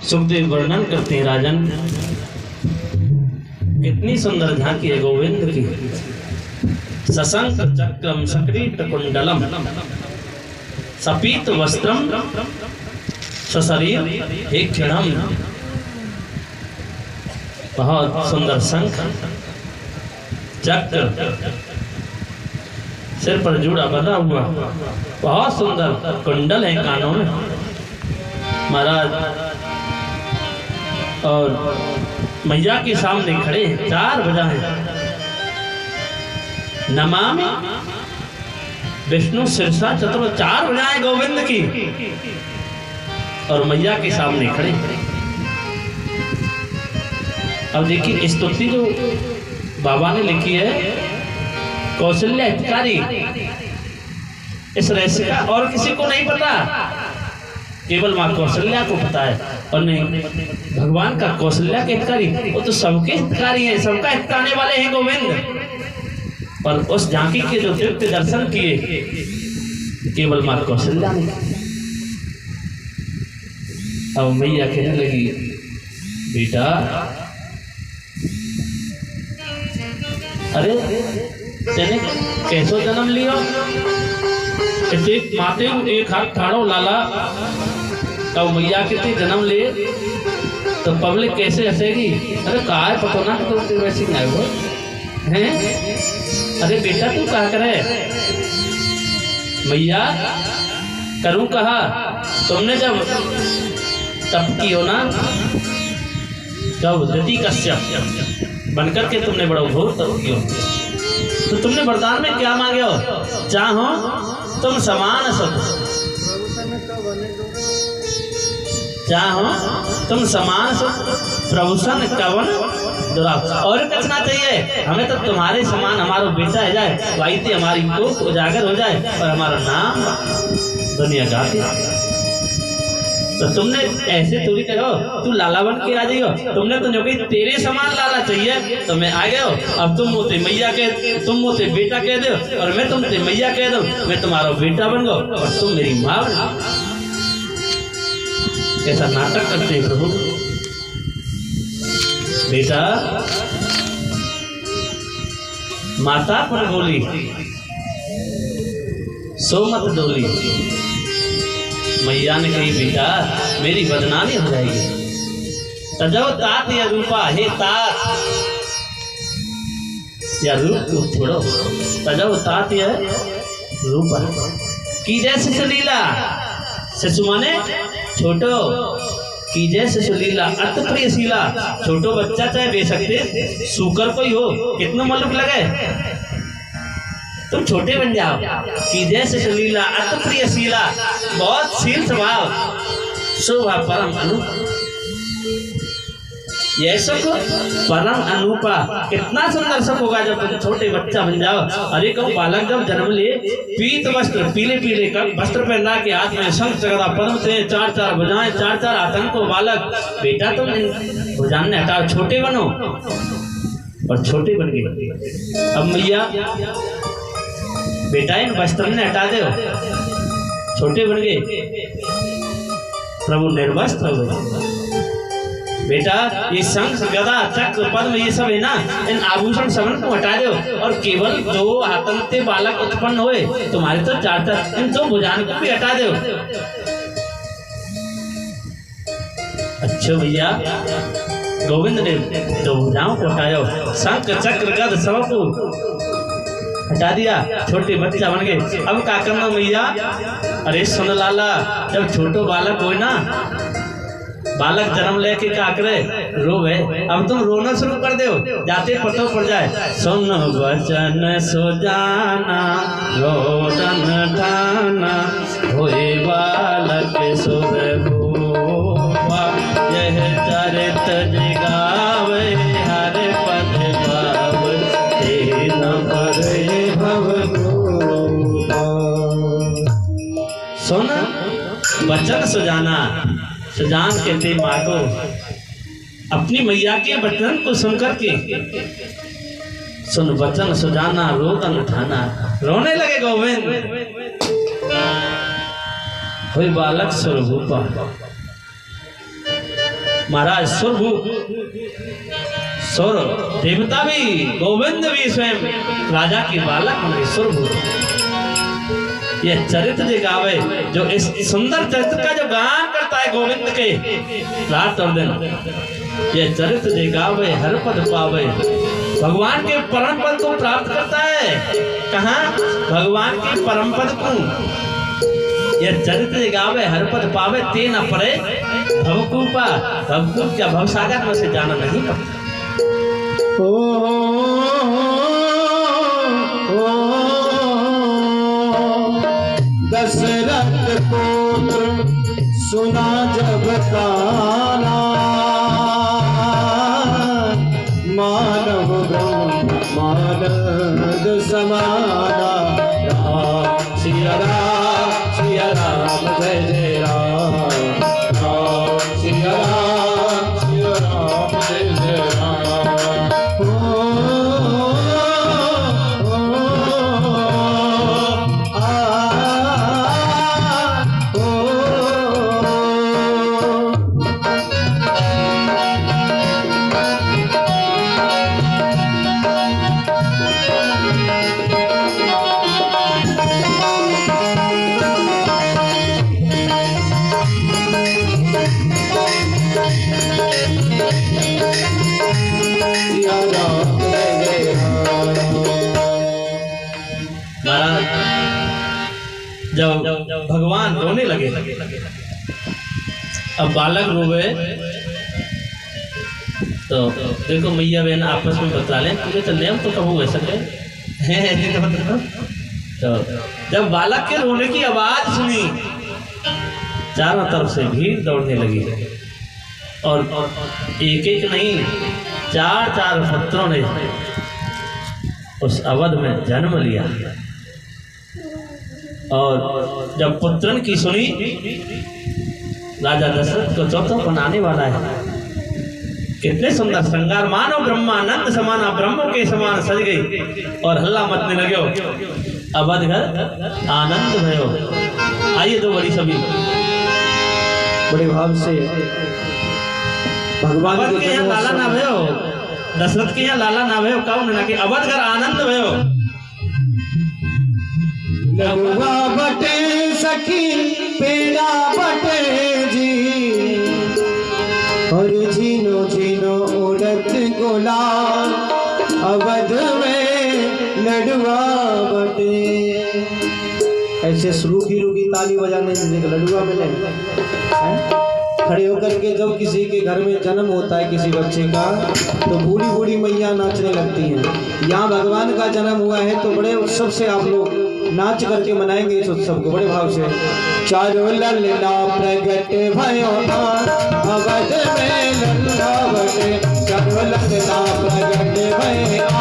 सुखदेव वर्णन करते हैं राजन, कितनी सुंदर झांकी है गोविंद की। सशंक चक्रम सकृत कुंडलम सपीत वस्त्रम सशरीर हे क्षणम। बहुत सुंदर शंख चक्र सिर पर जूड़ा बंधा हुआ, बहुत सुंदर कुंडल है कानों में महाराज, और मैया के सामने खड़े हैं, 4 भुजाएं। नमामि विष्णु शीर्षा चतुर, 4 भुजाएं गोविंद की, और मैया के सामने खड़े। अब देखिए स्तुति जो बाबा ने लिखी है कौशल्या हितकारी, इस रहस्य का और किसी को नहीं पता, केवल माँ कौशल्या को पता है। और नहीं, भगवान का कौशल्या के हितकारी, वो तो सबके हितकारी हैं, सबका हितकाने वाले हैं गोविंद। और उस झांकी के जो दिव्य दर्शन किए केवल माँ कौशल्या ने। अब मैया कहने लगी, बेटा अरे तेने कैसो जन्म लियो, माते एक हाथ ठाड़ो लाला, तब मैया के ते जन्म ले तो पब्लिक कैसे हंसेगी। अरे कहा है पता ना तो वैसे नहीं आए वो हैं। अरे बेटा तू कहा करे, मैया करूं कहा, तुमने जब तप की हो ना, जब दति कश्यप बनकर के तुमने बड़ा घोर तप किया, तो तुमने वरदान में क्या मांगे हो, चाहो तुम समान सब, चाहो तुम समान सब प्रभुषण कवन दुराव, और कुछ ना चाहिए हमें, तो तुम्हारे समान हमारा बेटा है जाए, वाइती हमारी कोख उजागर हो जाए और हमारा नाम दुनिया गाती। तो तुमने ऐसे थोड़ी कहो तू लाला बन के आ जाइयो, तुमने तो जो कि तेरे समान लाला चाहिए तो मैं आ गया हो। अब तुम मुझे मैया कह, तुम मुझे बेटा कह दो और मैं तुमसे मैया कह दूं, मैं तुम्हारा बेटा बन गो और तुम मेरी माँ बन। कैसा नाटक करते हैं प्रभु। बेटा माता पर बोली सो मत डोली। मैया ने कही, बेटा मेरी बदनामी हो जाएगी। तजो तात या रूपा, हे तात या रूप छोड़ो, तजो तात या रूपा की जैसे सुलीला, शिशु माने छोटो, की जैसे सुलीला अत प्रियशीला। छोटो बच्चा चाहे दे सकते, सूकर कोई हो कितना मालूम लगे, तुम छोटे बन जाओ। कि जैसे सुलीला अत प्रियशीला, बहुत शील स्वभाव, शोभा परम अनुपा, यह सुख परम अनुपा। कितना सुंदर सुख होगा जब तुम छोटे बच्चा बन जाओ। अरे कब बालक जब जन्म ले, पीत वस्त्र पीले पीले का वस्त्र पहना के हाथ में शंख चक्र पद्म से 4-4 भुजाएं, 4-4 आतन को बालक। बेटा तुम भुजान ने हटाओ, छोटे बनो, और छोटे बन गए। अब मैया बेटा इन वस्त्र ने हटा दो, छोटे बन गए, प्रभु निर्वस्त्र हो गए। बेटा ये शंख गदा चक्र पद्म ये सब है ना, इन आभूषण सबन को हटा दो, और केवल जो आतंते बालक उत्पन्न हुए तुम्हारे तो 4-4 इन 2 भुजान को भी हटा दो। अच्छा भैया गोविंद ने 2 भुजाओं को हटाया, शंख चक्र गद सबको हटा दिया, छोटे बच्चा बन गए। अब क्या करना मैया, अरे सुन लाला, जब छोटो बालक हो ना, बालक जन्म लेके क्या करे, रोवे। अब तुम रोना शुरू कर दो, जाते पतो पड़ जाए। सुन वचन सो जाना, रोदन ठाना, होए बालक सुर भूपा, यह चरित जगावे हर पद पाव, तेन भरे भव रूपा। सुन वचन सुजाना, सुजान कहते माँ को, अपनी मैया के वचन को सुनकर के, सुन वचन सुजाना रोदन उठाना, रोने लगे गोविंद। कोई बालक स्वरूपा महाराज सुर देवता भी गोविंद भी स्वयं राजा की बालक बने सुरभूत। ये चरित्र दिखावे जो इस सुंदर चरित्र का जो गान करता है गोविंद के रात और दिन, ये चरित्र दिखावे हर पद पावे, भगवान के परम पद को प्राप्त करता है। कहाँ? भगवान के परम पद को। ये चरित्र दिखावे हर पद पावे, ते न पड़े भवकूपा। भवकूप क्या? भवसागर में से जाना नहीं पड़ता। दशरथ पुत्र सुना जब ताना, मानव ब्रह्मानंद समाना। राम सिया राम जय जय राम, राम सिया राम जय जय राम। जब भगवान रोने लगे, अब बालक रोवे तो देखो मैया बहन आपस में बता लें, तुझे तो लेम तो कबू ऐसा है। तो जब बालक के रोने की आवाज सुनी, चारों तरफ से भीड़ दौड़ने लगी और एक एक नहीं, चार चार पुत्रों ने उस अवध में जन्म लिया। और जब पुत्रन की सुनी, राजा दशरथ को चौथा बनाने वाला है। कितने सुंदर श्रृंगार, मानो ब्रह्मानंद समाना, ब्रह्मों के समान सज गई और हल्ला मचने लगे। अवध घर आनंद भयो। आइए तो बड़ी सभी बड़े भाव से भगवान के यहाँ लाला ना भयो, दशरथ के यहाँ लाला ना भयो, कब ना कि अवध घर आनंद भयो। लडुआ बटे सखी पेड़ा बटे जी, और झीनो झीनो उड़त गुलाल, अवध में लडुआ बटे। ऐसे रूखी रूखी ताली बजाने से लडुआ मिले। खड़े होकर के जब किसी के घर में जन्म होता है किसी बच्चे का, तो बूढ़ी बूढ़ी मैया नाचने लगती हैं। यहाँ भगवान का जन्म हुआ है तो बड़े उत्सव से आप लोग नाच करके मनाएंगे इस उत्सव को बड़े भाव से। चारों लल्ला प्रगट भयो अवध में लल्ला बटे, चारों लल्ला प्रगट भयो